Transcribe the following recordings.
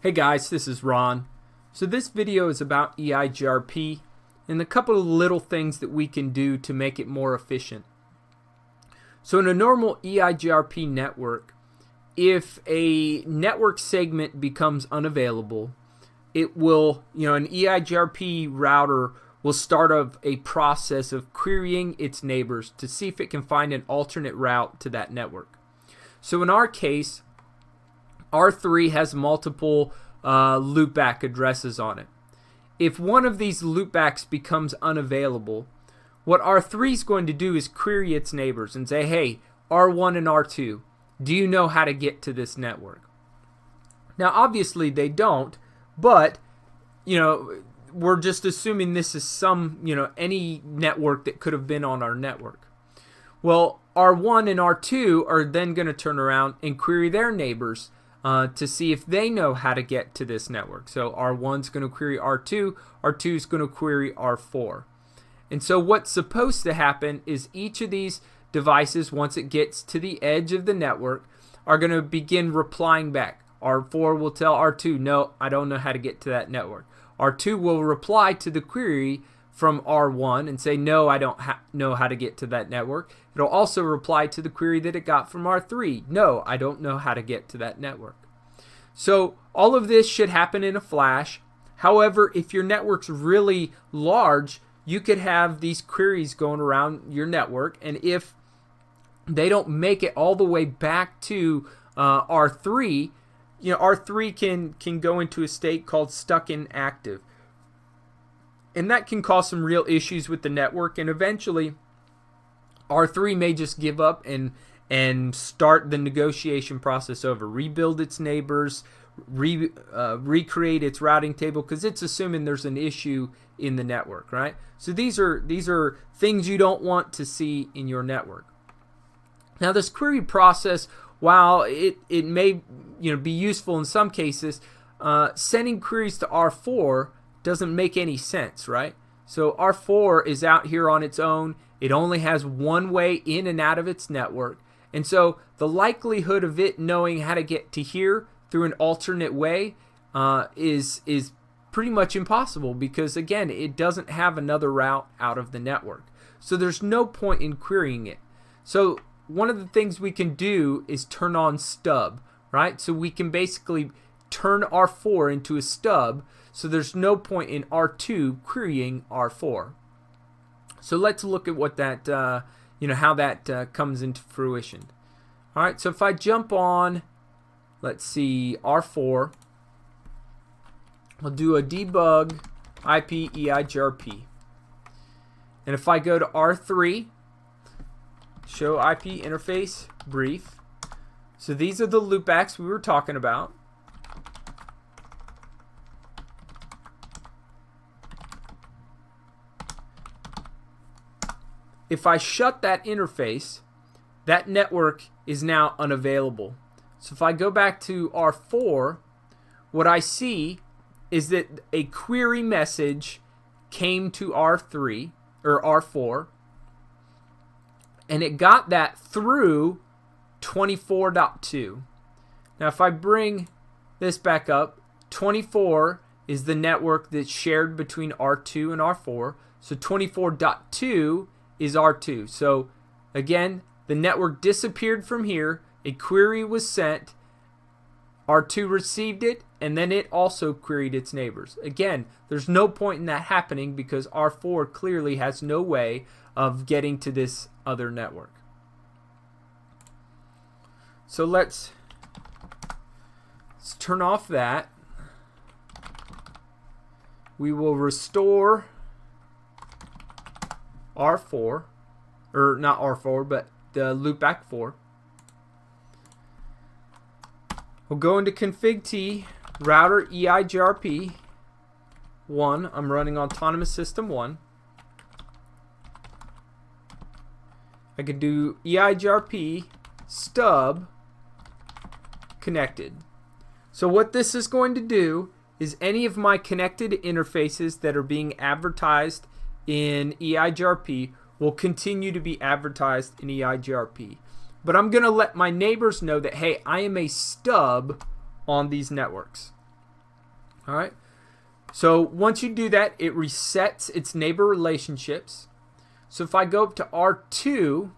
Hey guys, this is Ron. So this video is about EIGRP and a couple of little things that we can do to make it more efficient. So in a normal EIGRP network, if a network segment becomes unavailable, it will, an EIGRP router will start a process of querying its neighbors to see if it can find an alternate route to that network. So in our case, R3 has multiple loopback addresses on it. If one of these loopbacks becomes unavailable, what R3 is going to do is query its neighbors and say, hey, R1 and R2, do you know how to get to this network? Now obviously they don't, but we're just assuming this is any network that could have been on our network. Well, R1 and R2 are then going to turn around and query their neighbors to see if they know how to get to this network. So R1's going to query R2, R2's going to query R4. And so what's supposed to happen is each of these devices, once it gets to the edge of the network, are going to begin replying back. R4 will tell R2, no, I don't know how to get to that network. R2 will reply to the query from R1 and say, no, I don't know how to get to that network. It'll also reply to the query that it got from R3. No, I don't know how to get to that network. So all of this should happen in a flash. However, if your network's really large, you could have these queries going around your network, and if they don't make it all the way back to R3, R3 can go into a state called stuck inactive. And that can cause some real issues with the network, and eventually R3 may just give up and start the negotiation process over, rebuild its neighbors, recreate its routing table, because it's assuming there's an issue in the network, right? So these are things you don't want to see in your network. Now this query process, while it may be useful in some cases, sending queries to R4 doesn't make any sense, right? So R4 is out here on its own. It only has one way in and out of its network. And so the likelihood of it knowing how to get to here through an alternate way is pretty much impossible, because again, it doesn't have another route out of the network. So there's no point in querying it. So one of the things we can do is turn on stub, right? So we can basically turn R4 into a stub, so there's no point in R2 querying R4. So let's look at what that, how that comes into fruition. All right, so if I jump on, let's see, R4, I'll do a debug IP EIGRP. And if I go to R3, show IP interface brief. So these are the loopbacks we were talking about. If I shut that interface, that network is now unavailable. So if I go back to R4, what I see is that a query message came to R3 or R4, and it got that through 24.2. Now if I bring this back up, 24 is the network that's shared between R2 and R4. So 24.2 is R2. So again, the network disappeared from here, a query was sent, R2 received it, and then it also queried its neighbors. Again, there's no point in that happening because R4 clearly has no way of getting to this other network. So let's turn off that. We will restore R4, or not R4, but the loopback 4. We'll go into config T, router EIGRP 1. I'm running autonomous system 1. I can do EIGRP stub connected. So what this is going to do is any of my connected interfaces that are being advertised in EIGRP will continue to be advertised in EIGRP. But I'm going to let my neighbors know that, hey, I am a stub on these networks. All right. So once you do that, it resets its neighbor relationships. So if I go up to R2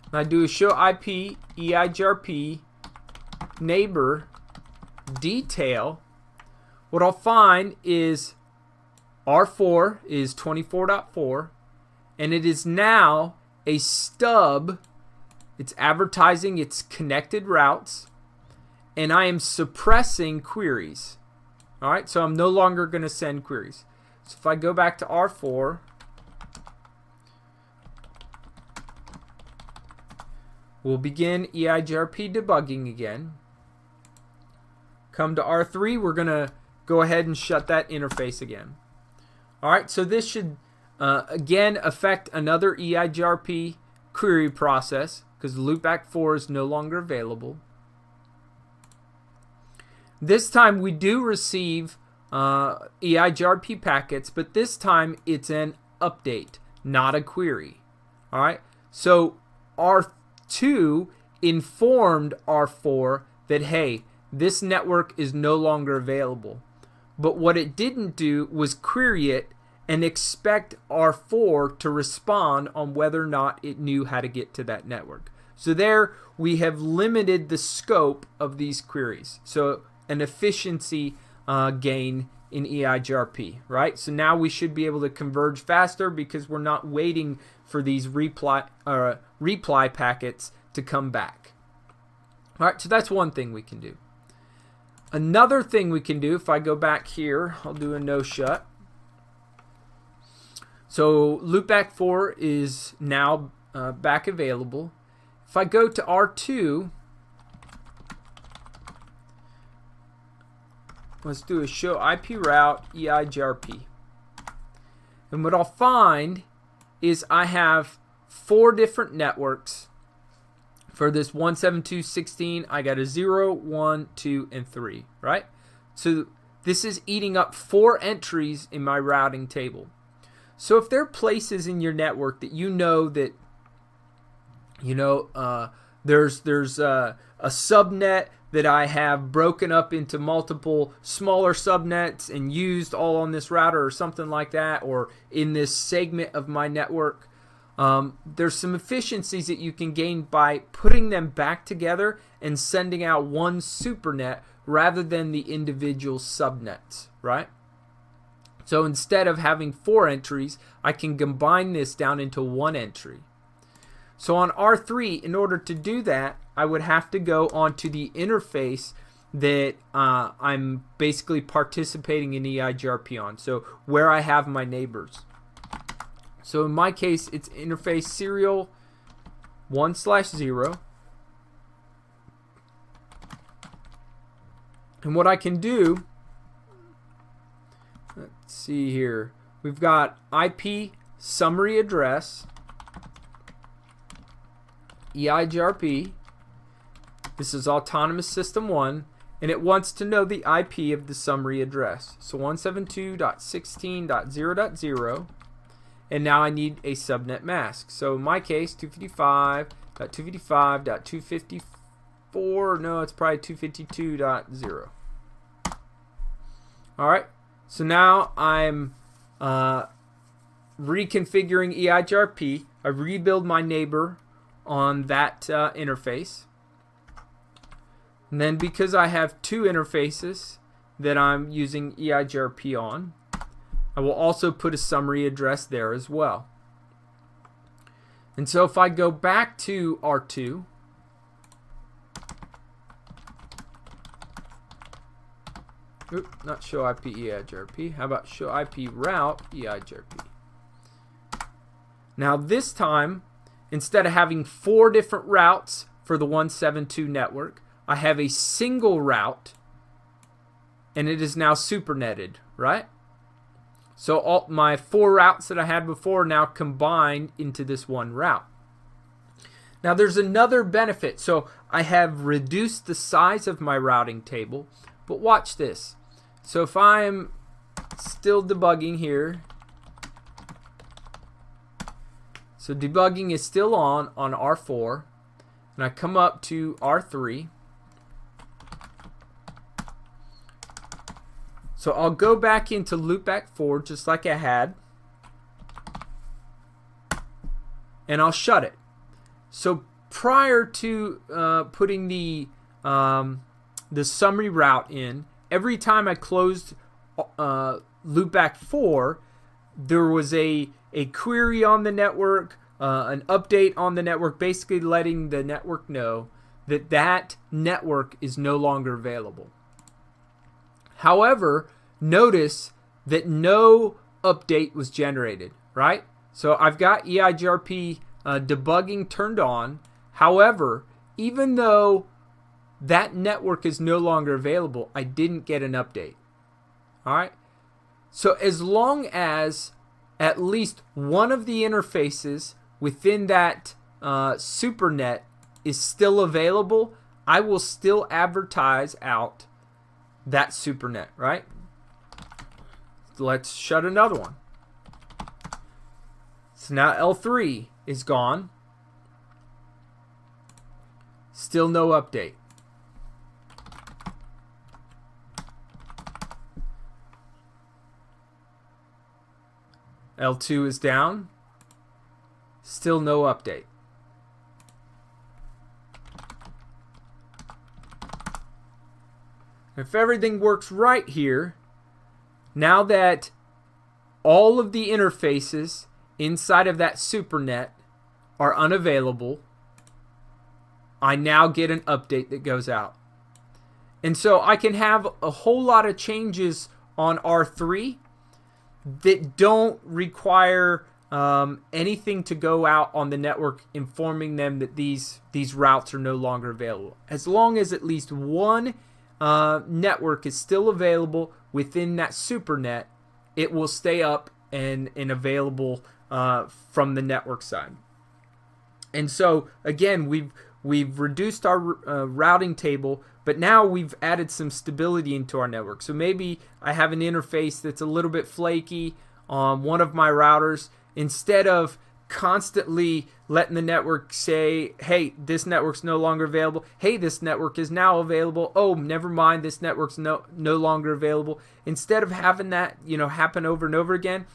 and I do a show IP EIGRP neighbor detail, what I'll find is R4 is 24.4 and it is now a stub. It's advertising its connected routes, and I am suppressing queries. All right, so I'm no longer going to send queries. So if I go back to R4, we'll begin EIGRP debugging again. Come to R3, we're going to go ahead and shut that interface again. All right, so this should again affect another EIGRP query process because loopback 4 is no longer available. This time we do receive EIGRP packets, but this time it's an update, not a query. All right, so R2 informed R4 that, hey, this network is no longer available. But what it didn't do was query it and expect R4 to respond on whether or not it knew how to get to that network. So there we have limited the scope of these queries. So an efficiency gain in EIGRP, right? So now we should be able to converge faster because we're not waiting for these reply packets to come back. All right, so that's one thing we can do. Another thing we can do, if I go back here, I'll do a no shut. So loopback 4 is now back available. If I go to R2, let's do a show IP route EIGRP. And what I'll find is I have 4 different networks. For this 172.16, I got a 0, 1, 2, and 3, right? So this is eating up 4 entries in my routing table. So if there are places in your network that you know that, there's a subnet that I have broken up into multiple smaller subnets and used all on this router or something like that, or in this segment of my network, there's some efficiencies that you can gain by putting them back together and sending out one supernet rather than the individual subnets, right? So instead of having 4 entries, I can combine this down into 1 entry. So on R3, in order to do that, I would have to go onto the interface that I'm basically participating in EIGRP on, so where I have my neighbors. So in my case, it's interface serial 1/0. And what I can do, let's see here, we've got IP summary address, EIGRP. This is autonomous system 1, and it wants to know the IP of the summary address. So 172.16.0.0. And now I need a subnet mask. So in my case, 255.255.254. No, it's probably 252.0. All right. So now I'm reconfiguring EIGRP. I rebuild my neighbor on that interface. And then because I have 2 interfaces that I'm using EIGRP on, I will also put a summary address there as well. And so if I go back to R2, not show IP EIGRP, how about show IP route EIGRP? Now this time, instead of having 4 different routes for the 172 network, I have a single route, and it is now supernetted, right? So all my 4 routes that I had before are now combined into this one route. Now there's another benefit. So I have reduced the size of my routing table, but watch this. So if I'm still debugging here, so debugging is still on R4, and I come up to R3. So I'll go back into loopback 4 just like I had, and I'll shut it. So prior to putting the summary route in, every time I closed loopback 4, there was a query on the network, an update on the network, basically letting the network know that that network is no longer available. However, notice that no update was generated, right? So I've got EIGRP debugging turned on. However, even though that network is no longer available, I didn't get an update. All right? So as long as at least one of the interfaces within that supernet is still available, I will still advertise out that supernet, right? Let's shut another one. So now L3 is gone. Still no update. L2 is down. Still no update. If everything works right here, now that all of the interfaces inside of that supernet are unavailable, I now get an update that goes out. And so I can have a whole lot of changes on R3 that don't require anything to go out on the network informing them that these routes are no longer available. As long as at least one network is still available within that supernet, it will stay up and available from the network side. And so again, we've reduced our routing table, but now we've added some stability into our network. So maybe I have an interface that's a little bit flaky on one of my routers. Instead of constantly letting the network say, hey, this network's no longer available. Hey, this network is now available. Oh, never mind, this network's no longer available. Instead of having that, happen over and over again,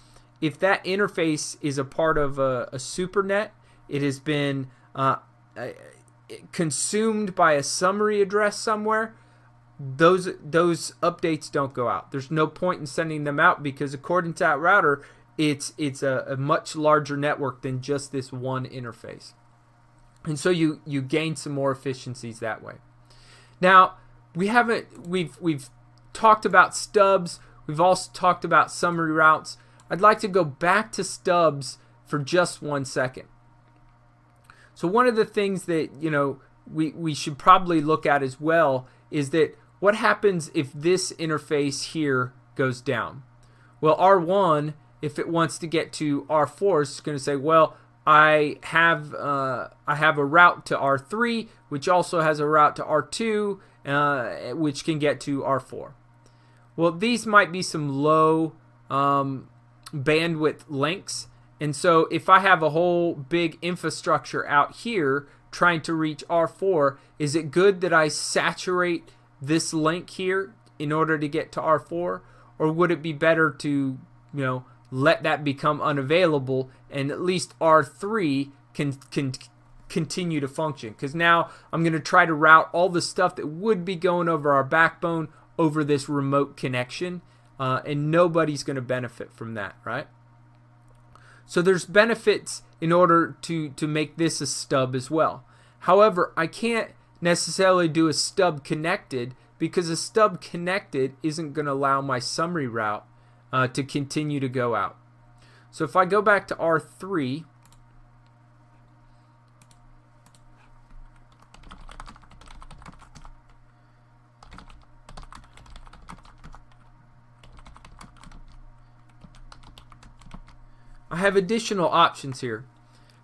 if that interface is a part of a supernet, it has been consumed by a summary address somewhere, those updates don't go out. There's no point in sending them out because according to that router, it's a much larger network than just this one interface. And so you gain some more efficiencies that way. Now, we've talked about stubs. We've also talked about summary routes. I'd like to go back to stubs for just 1 second. So one of the things that we should probably look at as well is that what happens if this interface here goes down? Well, R1, if it wants to get to R4, it's going to say, well, I have a route to R3, which also has a route to R2, which can get to R4. Well, these might be some low bandwidth links. And so if I have a whole big infrastructure out here trying to reach R4, is it good that I saturate this link here in order to get to R4? Or would it be better to, let that become unavailable and at least R3 can continue to function? Because now I'm going to try to route all the stuff that would be going over our backbone over this remote connection, and nobody's going to benefit from that, right? So there's benefits in order to make this a stub as well. However, I can't necessarily do a stub connected because a stub connected isn't going to allow my summary route to continue to go out. So if I go back to R3, I have additional options here.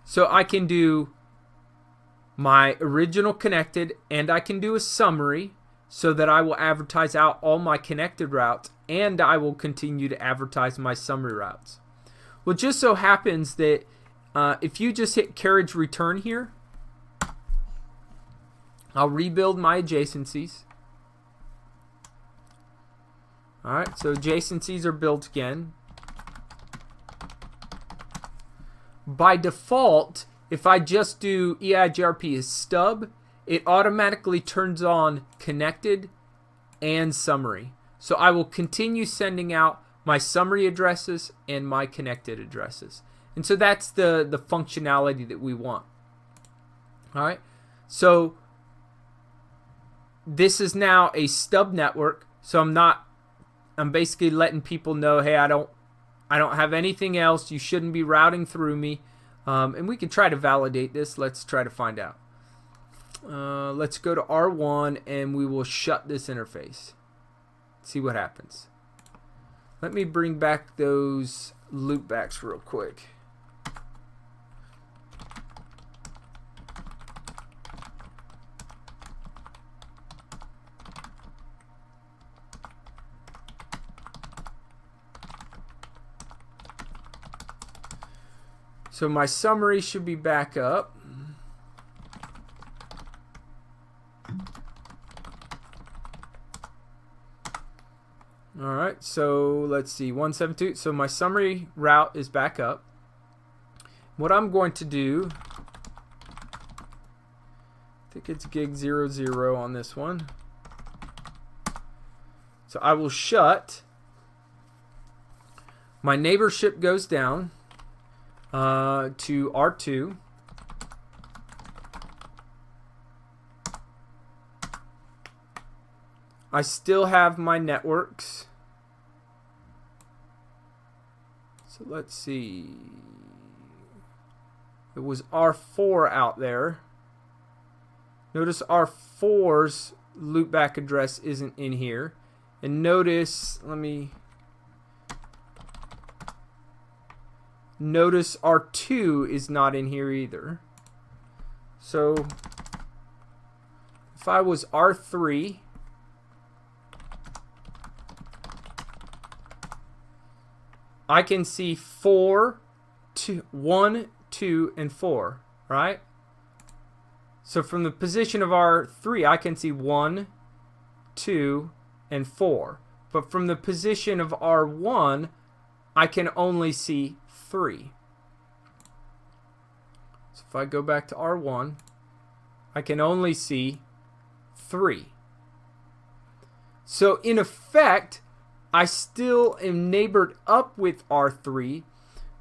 So I can do my original connected and I can do a summary so that I will advertise out all my connected routes and I will continue to advertise my summary routes. Well, it just so happens that if you just hit carriage return here, I'll rebuild my adjacencies. Alright, so adjacencies are built again. By default, if I just do EIGRP as stub, it automatically turns on connected and summary. So I will continue sending out my summary addresses and my connected addresses. And so that's the functionality that we want. Alright, so this is now a stub network, so I'm basically letting people know, hey, I don't have anything else. You shouldn't be routing through me. And we can try to validate this. Let's try to find out. Let's go to R1 and we will shut this interface. See what happens. Let me bring back those loopbacks real quick. So my summary should be back up. Alright, so let's see, 172. So my summary route is back up. What I'm going to do, I think it's gig 00 on this one. So I will shut. My neighborship goes down to R2. I still have my networks. So let's see. It was R4 out there. Notice R4's loopback address isn't in here. And notice, notice R2 is not in here either. So if I was R3, I can see 4, 2, 1, 2, and 4, right? So from the position of R3, I can see 1, 2, and 4. But from the position of R1, I can only see 3. So if I go back to R1, I can only see 3. So in effect, I still am neighbored up with R3,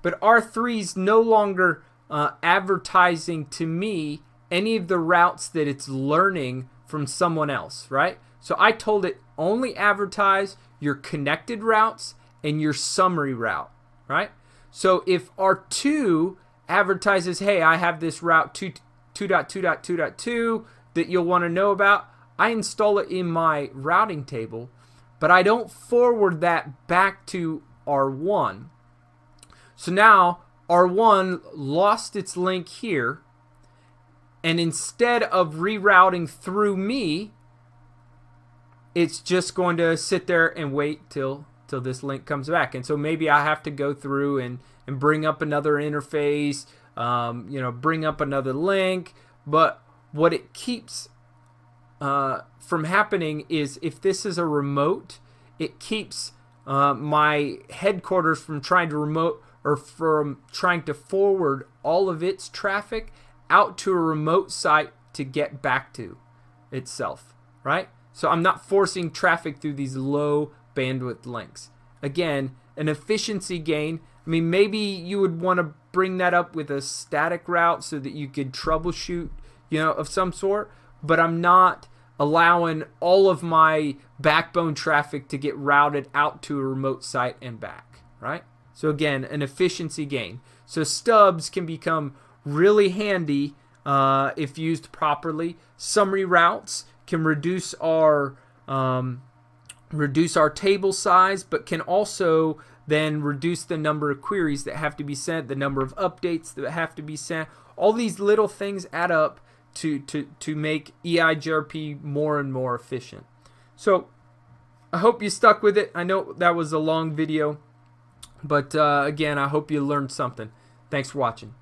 but R3's no longer advertising to me any of the routes that it's learning from someone else, right? So I told it only advertise your connected routes and your summary route, right? So if R2 advertises, hey, I have this route 2.2.2.2 that you'll want to know about, I install it in my routing table, but I don't forward that back to R1. So now R1 lost its link here, and instead of rerouting through me, it's just going to sit there and wait till this link comes back. And so maybe I have to go through and bring up another interface, bring up another link. But what it keeps from happening is, if this is a remote, it keeps my headquarters from trying to forward all of its traffic out to a remote site to get back to itself, right? So I'm not forcing traffic through these low bandwidth links. Again, an efficiency gain. I mean, maybe you would want to bring that up with a static route so that you could troubleshoot, of some sort, but I'm not allowing all of my backbone traffic to get routed out to a remote site and back, right? So again, an efficiency gain. So stubs can become really handy if used properly. Summary routes can reduce our table size, but can also then reduce the number of queries that have to be sent, the number of updates that have to be sent. All these little things add up to make EIGRP more and more efficient. So I hope you stuck with it. I know that was a long video, but again, I hope you learned something. Thanks for watching.